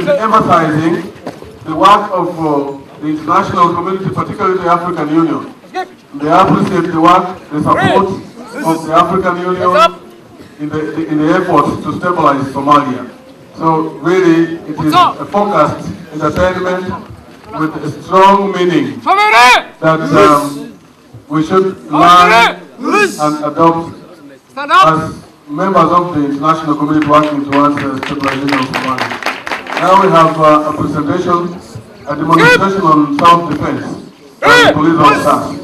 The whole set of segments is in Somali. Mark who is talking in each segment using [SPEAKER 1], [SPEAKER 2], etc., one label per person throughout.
[SPEAKER 1] emphasizing the work of the international community, particularly the African Union. They appreciate the work, the support of the African Union in the efforts to stabilize Somalia. So really, it is a focused entertainment with a strong meaning that we should learn and adopt as members of the international community working towards stabilization of Somalia. Now we have a presentation, a demonstration on self-defense by the police officers.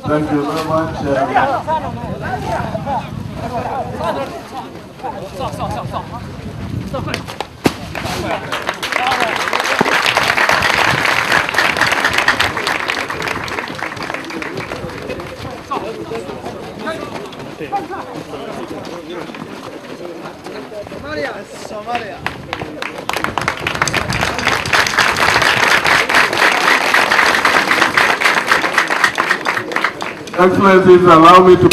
[SPEAKER 1] Thank you very much.
[SPEAKER 2] Somalia.
[SPEAKER 1] Excellencies, allow me to...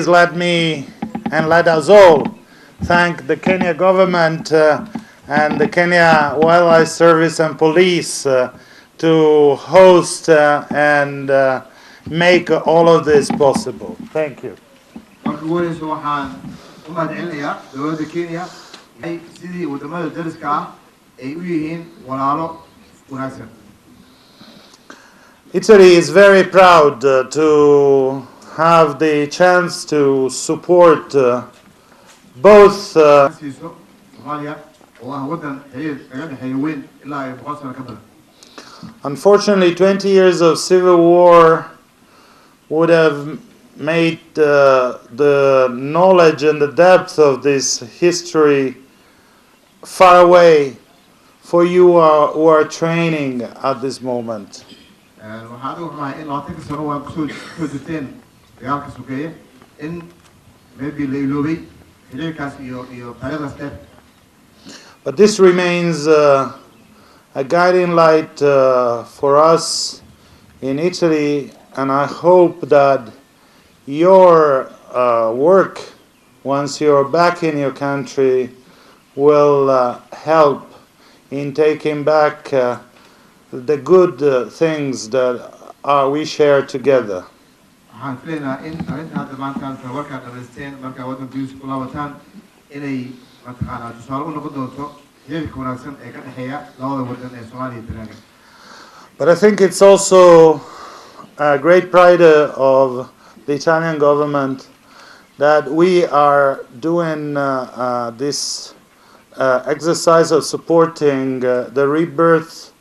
[SPEAKER 2] please let me and let us all thank the Kenya government and the Kenya Wildlife Service and Police to host and make all of this possible. Thank you. Italy is very proud to have the chance to support both unfortunately 20 years of civil war would have made the knowledge and the depth of this history far away for you who are training at this moment. But this remains a guiding light for us in Italy, and I hope that your work, once you're back in your country, will help in taking back the good things that we share together. But I think it's also a great pride of the Italian government that we are doing this exercise of supporting the rebirth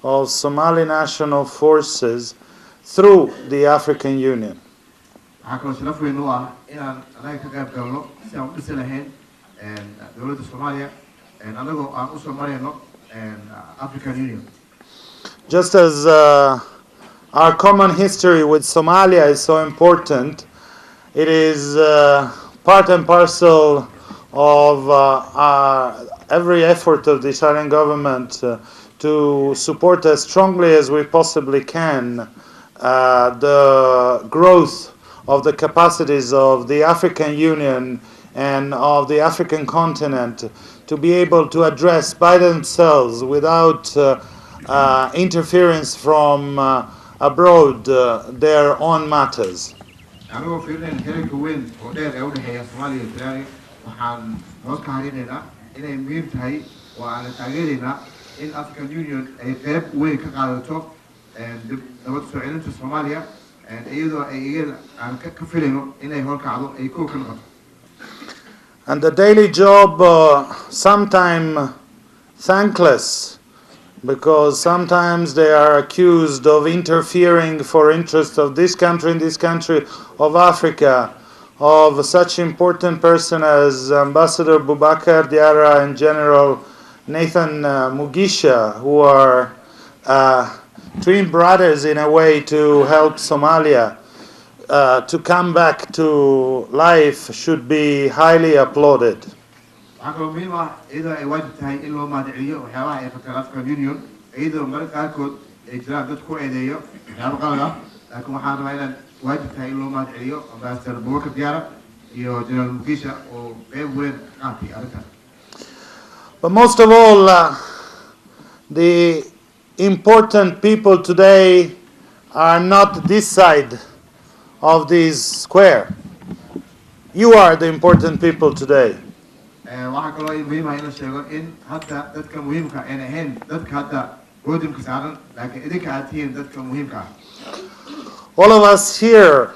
[SPEAKER 2] of Somali national forces through the African Union. Just as our common history with Somalia is so important, it is part and parcel of every effort of the Italian government to support as strongly as we possibly can the growth of the capacities of the African Union and of the African continent to be able to address by themselves, without interference from abroad, their own matters.
[SPEAKER 3] in African Union ay qayb weyn ka qaadato nabad soo celinta Soomaaliya iyadoo ay aan ka filayno inay horkacdo ay ku ka noqoto.
[SPEAKER 2] And the daily job sometimes thankless, because sometimes they are accused of interfering for interests of this country and this country of Africa, of such important person as Ambassador Boubacar Diarra and General Nathan Mugisha, who are twin brothers in a way to help Somalia to come back to life, should be highly applauded. But most of all, the important people today are not this side of this square. You are the important people today. All of us here,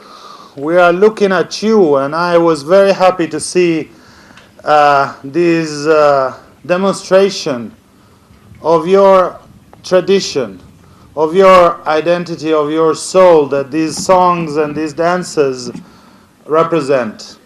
[SPEAKER 2] we are looking at you, and I was very happy to see this demonstration of your tradition, of your identity, of your soul, that these songs and these dances represent.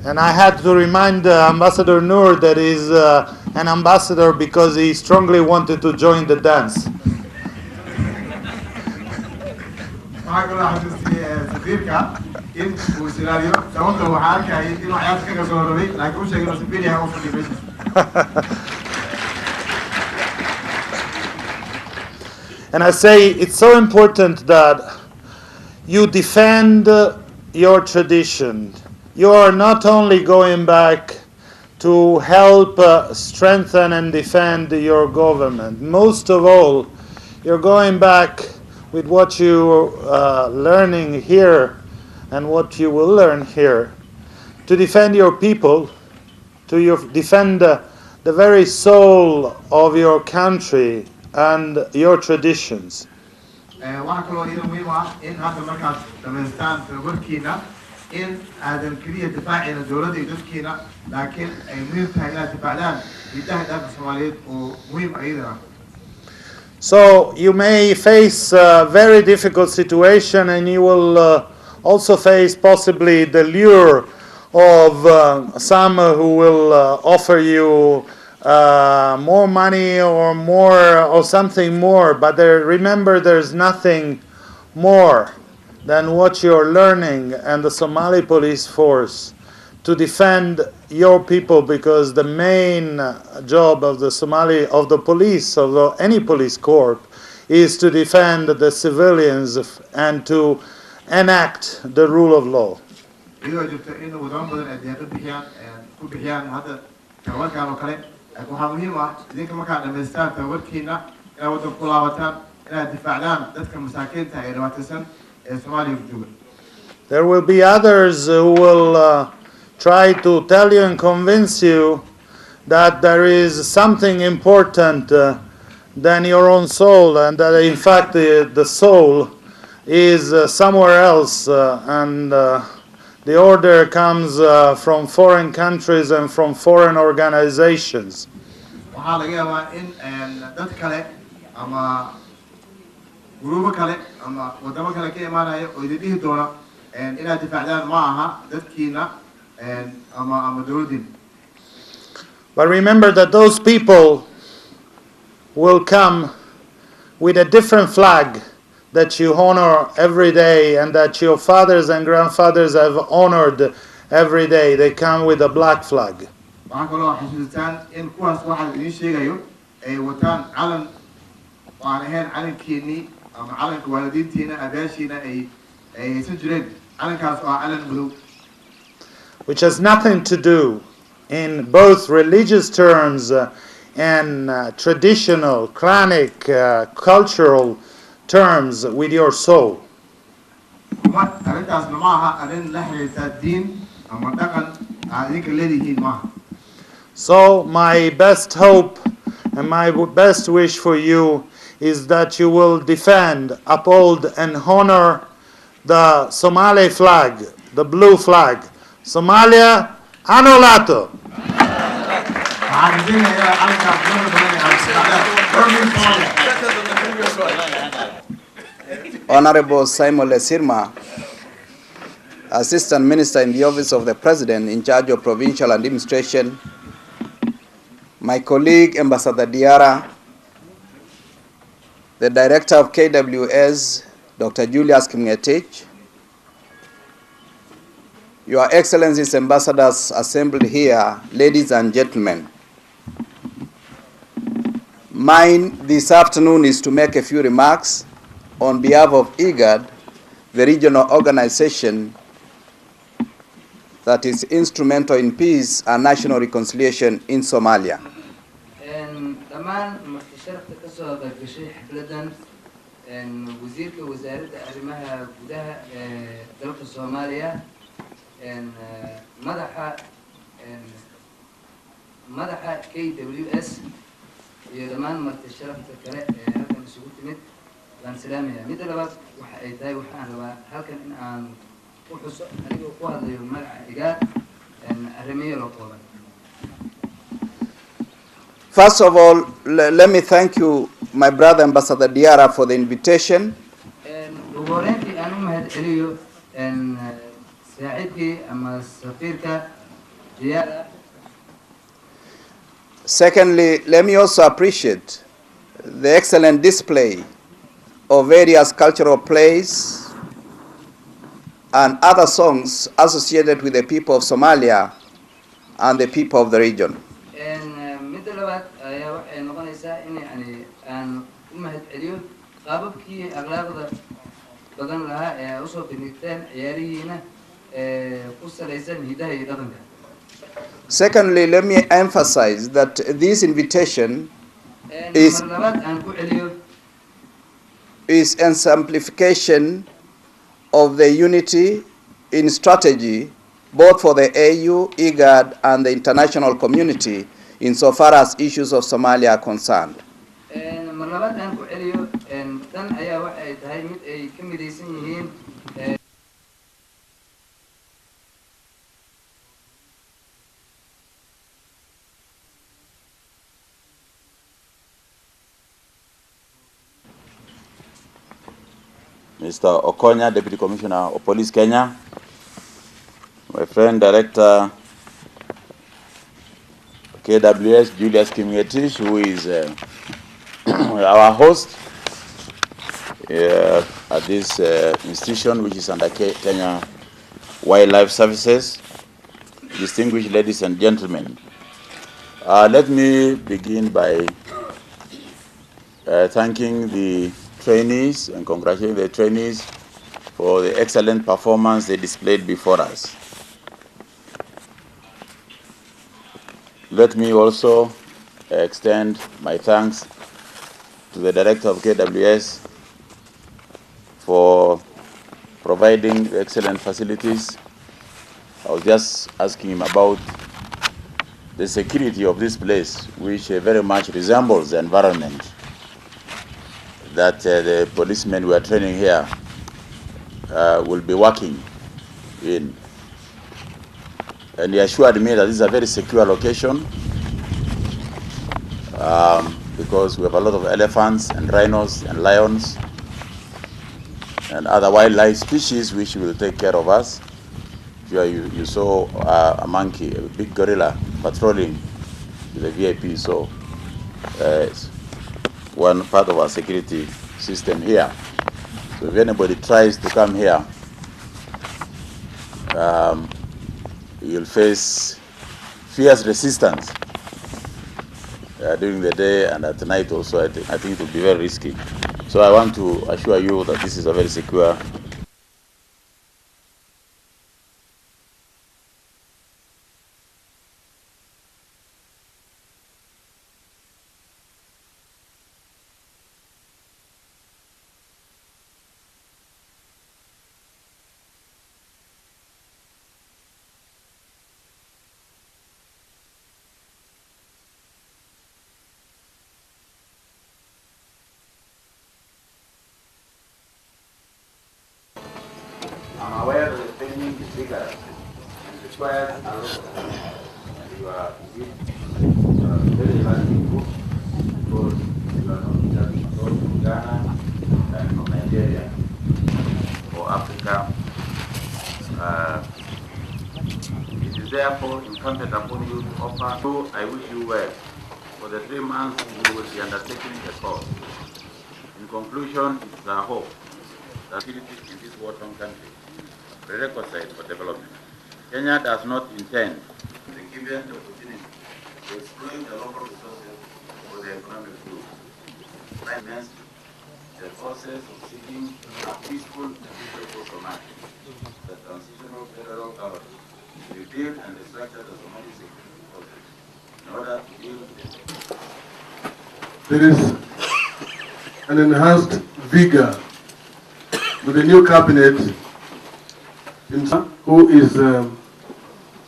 [SPEAKER 2] And I had to remind Ambassador Noor that he's an ambassador because he strongly wanted to join the dance. And I say it's so important that you defend your tradition. You are not only going back to help strengthen and defend your government. Most of all, you're going back with what you're learning here and what you will learn here to defend your people, to defend the very soul of your country and your traditions.
[SPEAKER 3] waxaa kaloo iyada muhiim ah in hadda markaad dhamaystaan tababarkiina in aadan keliya difaacina dowladda iyo dadkiina laakiin ay muhiim tahay inaad difaacdaan hidaha dalka Soomaaliyeed oo muhiim iyadana.
[SPEAKER 2] So you may face a very difficult situation, and you will also face possibly the lure of some who will offer you more money or more or something more, but remember there's nothing more than what you're learning and the Somali police force to defend your people, because the main job of the police, of any police corps, is to defend the civilians and to enact the rule of law.
[SPEAKER 3] waxaa muhiim ah idinka markaad dhamaystaan tababarkiina inaad waddan ku laabataan inaad difaacdaan dadka masaakiinta ee dhibaataysan ee Soomaaliya ku jooga.
[SPEAKER 2] There will be others who will try to tell you and convince you that there is something important than your own soul, and that in fact the soul is somewhere else, and the order comes from foreign countries and from foreign organizations.
[SPEAKER 3] waxaa laga yaabaa in dad kale ama guruubo kale ama wadamo kale ka imaanaya oo idin dhihi doona inaad difaacdaan ma aha dadkiina ama dowladdiina.
[SPEAKER 2] But remember that those people will come with a different flag that you honor every day, and that your fathers and grandfathers have honored every day. They come with a black flag.
[SPEAKER 3] waxaa kaloo xasuusitaan in kuwaas waxaa idiin sheegayo ay wataan calan aan ahayn calankiinii ama calanka waalidiintiina abaashiina ay haysan jireen, calankaas oo ah calan madow,
[SPEAKER 2] which has nothing to do in both religious terms and traditional, clanic, cultural terms with your soul.
[SPEAKER 3] arrintaasna ma aha arrin la xiriirta diin ama dhaqan aad idinka leedihiin maaha.
[SPEAKER 2] So my best hope and my best wish for you is that you will defend, uphold and honor the Somali flag, the blue flag. Somalia anolato.
[SPEAKER 4] Honorable Simon Lesirma, Assistant Minister in the Office of the President in charge of Provincial Administration, my colleague Ambassador Diarra, the Director of KWS, Dr. Julius Kimngetich, Your Excellencies, Ambassadors assembled here, ladies and gentlemen. Mine this afternoon is to make a few remarks on behalf of IGAD, the regional organization that is instrumental in peace and national reconciliation in Somalia.
[SPEAKER 5] dhammaan marti sharafta ka soo qeybgashay xafladan wasiirka wasaaradda arrimaha gudaha ee dalka Soomaaliya madaxa KWS iyo dhammaan marti sharafta kale ee halkan isugu timid waan salaamayaa. Mid labaad waxa ay tahay waxaan rabaa halkan in aan u xuso anigoo ku hadlayo magaca IGAD arrimaha loo qooban.
[SPEAKER 4] First of all, let me thank you, my brother Ambassador Diarra, for the invitation. Secondly, let me also appreciate the excellent display of various cultural plays and other songs associated with the people of Somalia and the people of the region.
[SPEAKER 5] qaababkii akhlaaqda badan lahaa ee usoo bandhigteen ciyaarihiina ku salaysan hidaha iyo dhaqanka.
[SPEAKER 4] Secondly, let me emphasize that this invitation is exemplification of the unity in strategy both for the AU, IGAD, and the international community insofar as issues of Somalia are concerned.
[SPEAKER 6] Mr. Okonya, Deputy Commissioner of Police Kenya, my friend Director KWS Julius Kimgetich, who is our host at this institution, which is under Kenya Wildlife Services, distinguished ladies and gentlemen. Let me begin by thanking the trainees and congratulating the trainees for the excellent performance they displayed before us. Let me also extend my thanks to the Director of KWS for providing excellent facilities. I was just asking him about the security of this place, which very much resembles the environment that the policemen we are training here will be working in. And he assured me that this is a very secure location because we have a lot of elephants and rhinos and lions and other wildlife species which will take care of us. You saw a monkey, a big gorilla patrolling the VIP, so it's one part of our security system here. So if anybody tries to come here, you'll face fierce resistance during the day and at night also. I think it will be very risky. So I want to assure you that this is a very secure. I'm aware that the training is rigorous and requires a lot of time. And you are very lucky group because you are not just from Ghana and from Nigeria or Africa. It is therefore incumbent upon you to offer. So I wish you well. For the 3 months you will be undertaking the course. In conclusion, it is our hope that security in this war-torn country prerequisite for development. Kenya does not intend to give them the opportunity to exploit the local resources for the economic growth. Hence, the process of seeking a peaceful and peaceful Somalia, the transitional federal government, to rebuild and restructure the Somali security forces in order to deal with it.
[SPEAKER 1] There is an enhanced vigor with the new cabinet, who is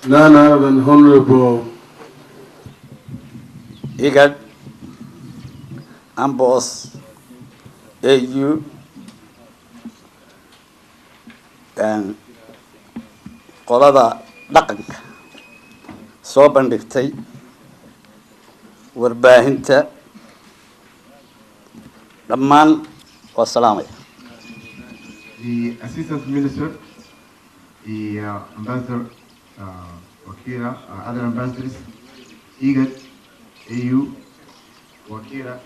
[SPEAKER 1] none other than Honorable
[SPEAKER 7] IGAD, Ambos, AU, and qolada dhaqanka soo bandhigtay warbaahinta dhammaan waa salaamaya.
[SPEAKER 3] The Assistant Minister, the Ambassador Wakira, other ambassadors, IGAD, AU, Wakira,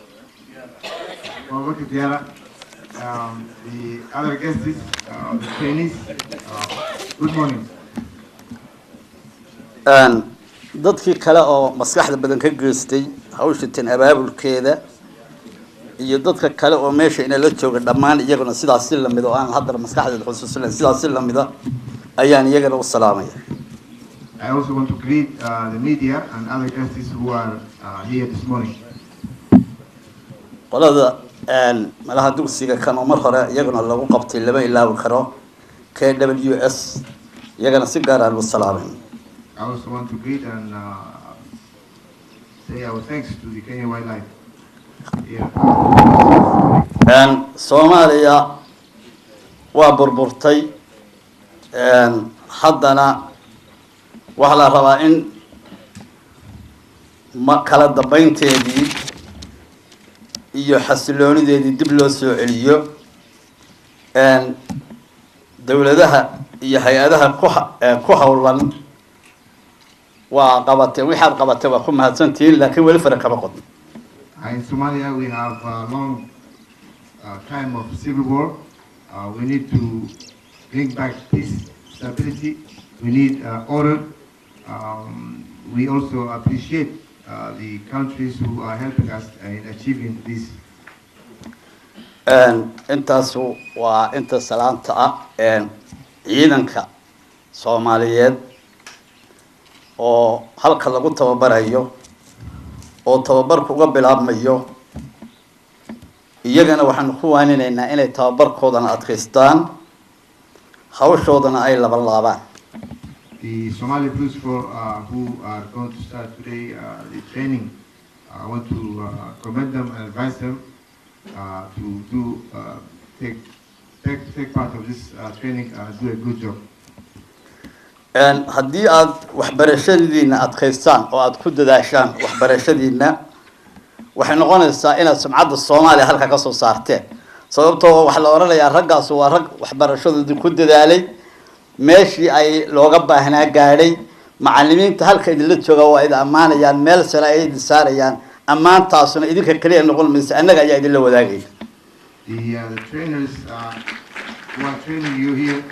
[SPEAKER 3] the other guests, the trainees, good morning.
[SPEAKER 7] dadkii kale oo maskaxda badan ka geystay hawsha tan abaabulkeeda iyo dadka kale oo meesha inay la jooga dhammaan iyaguna sidaas si lamid oo aan haddana maskaxdeeda xusuusinayn sidaas si lamida ayaan iyagana u salaamaya.
[SPEAKER 3] I also want to greet the media and other guests who are here this morning.
[SPEAKER 7] qolada malaha dugsiga kan oo mar hore iyaguna lagu qabtay laba ilaawi karo KWS iyagana si gaar ah u salaamay.
[SPEAKER 3] I also want to greet and say our thanks to the Kenya Wildlife.
[SPEAKER 7] Soomaaliya waa burburtay haddana waxa la rabaa in kala dambeynteedii iyo xasiloonideedii dib loo soo celiyo dawladaha iyo hay-adaha ku hawlan waa qabatay waxaad qabatay waa ku mahadsantihiin laakiin weli fara kama qodno.
[SPEAKER 3] In Somalia we have a long time of civil war. We need to bring back peace, stability. We need order. We also appreciate the countries who are helping us in achieving this.
[SPEAKER 7] Intaasu waa inta salaanta ah ciidanka Soomaaliyeed oo halka lagu tababarayo oo tababarku uga bilaabmayo iyagana waxaan ku waaninaynaa inay tababarkoodana adkaystaan hawshoodana ay laabaan.
[SPEAKER 3] The Somali Police Force who are going to start today the training, I want to commend them and advise them to take part of this training and do a good job.
[SPEAKER 7] haddii aad waxbarashadiina adkaystaan oo aad ku dadaashaan waxbarashadiina waxay noqonaysaa inaad sumcadda Soomaaliya halka ka soo saarteen sababtoo waxa la oranayaa raggaas waa rag waxbarashadoodii ku dadaalay meeshii ay looga baahnaa gaadhay macallimiinta halka idin la jooga waa idin amaanayaan meel sare ay idin saarayaan amaantaasuna idinka kaliya noqon maysa annaga ayaa idin la wadaagay.
[SPEAKER 3] The trainers who are training you here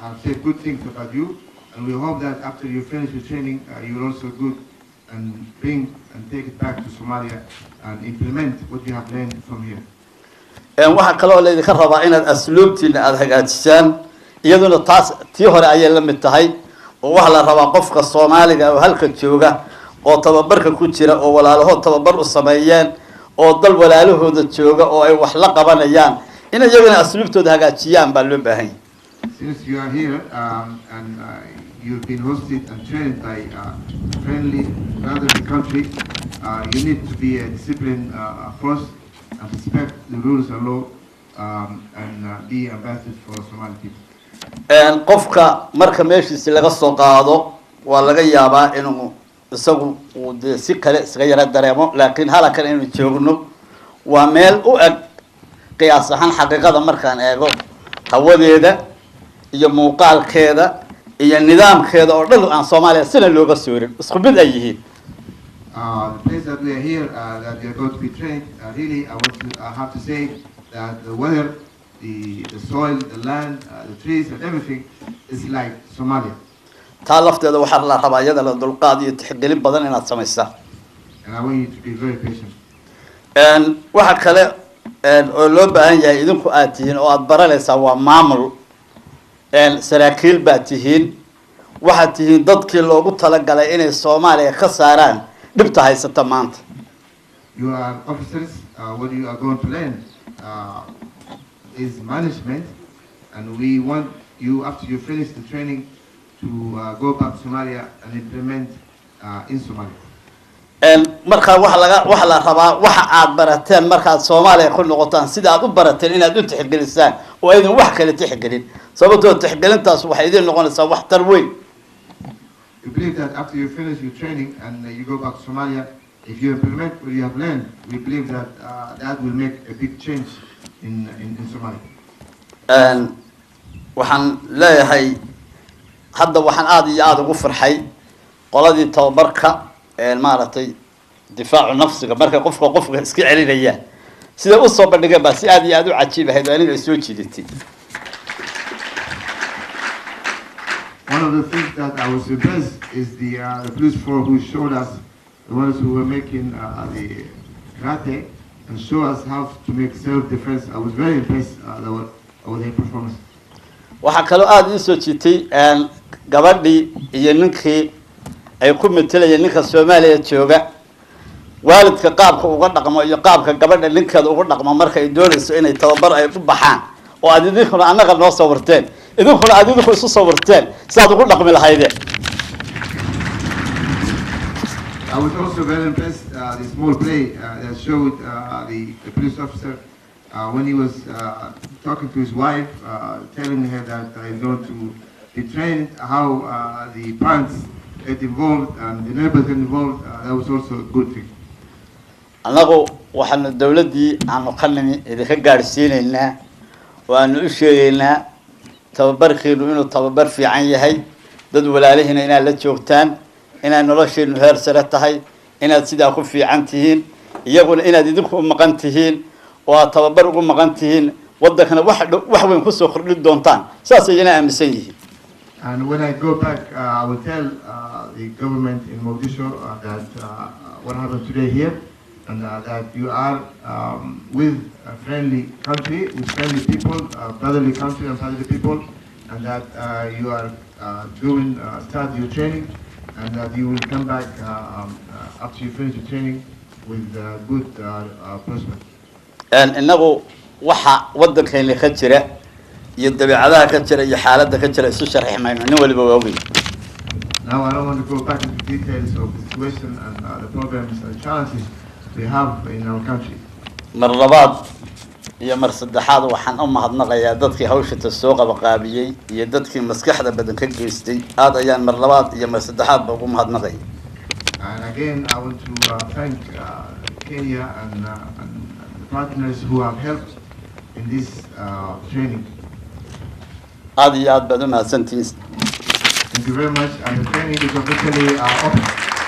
[SPEAKER 3] have said good things about you, and we hope that after you finish your training, you will also good and bring and take it back to Somalia and implement what you have learned from here.
[SPEAKER 7] waxa kale oo leeyahay rabaa inaad asluubtiina aad hagaajisaan iyaduna taas tii hore ayay la mid tahay oo waxa la rabaa qofka Soomaaliga oo halka jooga oo tababarka ku jira oo walaalahood tababar u sameeyeen oo dal walaalahooda jooga oo ay wax la qabanayaan in iyaguna asluubtooda hagaajiyaan baa loo baahan yahay.
[SPEAKER 3] Since you are here and you've been hosted and trained by friendly brotherly country, you need to be a disciplined force and respect the rules and law and be ambassadors for Somali people.
[SPEAKER 7] qofka marka meeshiisa laga soo qaado waa laga yaabaa inuu isagu uu si kale iska yara dareemo laakiin halkan inuu joogno waa meel u eg qiyaas ahaan xaqiiqada markaan eego hawadeeda iyo muuqaalkeeda iyo nidaamkeeda oo dhan aan Soomaaliya sina looga soorin isku mid ay yihiin.
[SPEAKER 3] The place that we are here that we are going to be trained really I have to say that the weather, the soil, the land, the trees and everything is like Somalia.
[SPEAKER 7] taa lafteeda waxa la rabaa iyada la dulqaad iyo tixgelin badan inaad sameeysaa.
[SPEAKER 3] And I want you to be very patient.
[SPEAKER 7] waxa kale oo loo baahan yahay idinku aad tihiin oo aad baranaysaa waa maamul saraakiil baa tihiin waxaad tihiin dadkii loogu talagalay inay Soomaaliya ka saaraan dhibta haysata maanta.
[SPEAKER 3] You are officers. What you are going to learn is management, and we want you after you finish the training to go back to Somalia and implement in Somalia.
[SPEAKER 7] marka waxa la rabaa waxa aad barateen markaad Soomaaliya ku noqotaan sida aad u barateen inaad u tixgelisaan oo idin wax kale tixgelin sababtoo tixgelintaas waxay idin noqonaysaa wax tar weyn.
[SPEAKER 3] We believe that after you finish your training and you go back to Somalia, if you implement what you have learned, we believe that that will make a big change in Somalia.
[SPEAKER 7] waxaan leeyahay hadda waxaan aad iyo aad ugu farxay qoladii tababarka maaragtay difaacu nafsiga marka qofka iska celinaya sida u soo bandhigay baa si aad iyo aad u cajiib ahayd aniga soo jiidatay.
[SPEAKER 3] One of the things that I was impressed is the police force who showed us the ones who were making the karate and show us how to make self-defense. I was very impressed with their performance.
[SPEAKER 7] waxaa kaloo aada ii soo jiitay gabadhii iyo ninkii ay ku metelayeen ninka Soomaaliya jooga waalidka qaabka uga dhaqmo iyo qaabka gabadha ninkeeda uga dhaqmo marka ay doonayso inay tababar ay u baxaan oo aad idinkuna anaga noo soo warteen idinkuna aad idinku isu soo warteen sidaad ugu dhaqmi lahaydeen.
[SPEAKER 3] I was also very impressed the small play that showed the police officer when he was talking to his wife, telling her that he's going to be trained, how the parents get involved and the neighbors get involved. That was also a good thing.
[SPEAKER 7] anagu waxaan dawladii aanu qanimi idinka gaarsiinaynaa waanu u sheegaynaa tababarkiinu inuu tababar fiican yahay dad walaalihiina inaad la joogtaan inaad nolosheenu heer sare tahay inaad sidaa ku fiican tihiin iyaguna inaad idinku u maqan tihiin oo aad tababar ugu maqan tihiin wadankana wax weyn ku soo kordhin doontaan saas ayayna aaminsan yihiin.
[SPEAKER 3] And when I go back, I will tell the government in Mogadishu that what happened today here, and that you are with a friendly country, with friendly people, brotherly country and brotherly people, and that you are start your training, and that you will come back after you finish your training with good prospect.
[SPEAKER 7] And inagu waxa wadankeena ka jira iyo dabeecadaha ka jira iyo xaaladda ka jira isu sharxi mayno nin waliba waa ogay.
[SPEAKER 3] Now I don't want to go back into details of the situation and the problems and challenges we have in our country.
[SPEAKER 7] mar labaad iyo mar saddexaad waxaan u mahadnaqayaa dadkii hawsha soo qabaqaabiyay iyo dadkii maskaxda badan ka geystay aad ayaan mar labaad iyo mar saddexaad ugu mahadnaqay.
[SPEAKER 3] And again I want to thank Kenya and the partners who have helped in this training.
[SPEAKER 7] aad iyo aad baad u mahadsantihiin.
[SPEAKER 3] Thank you very much, and the training is officially open.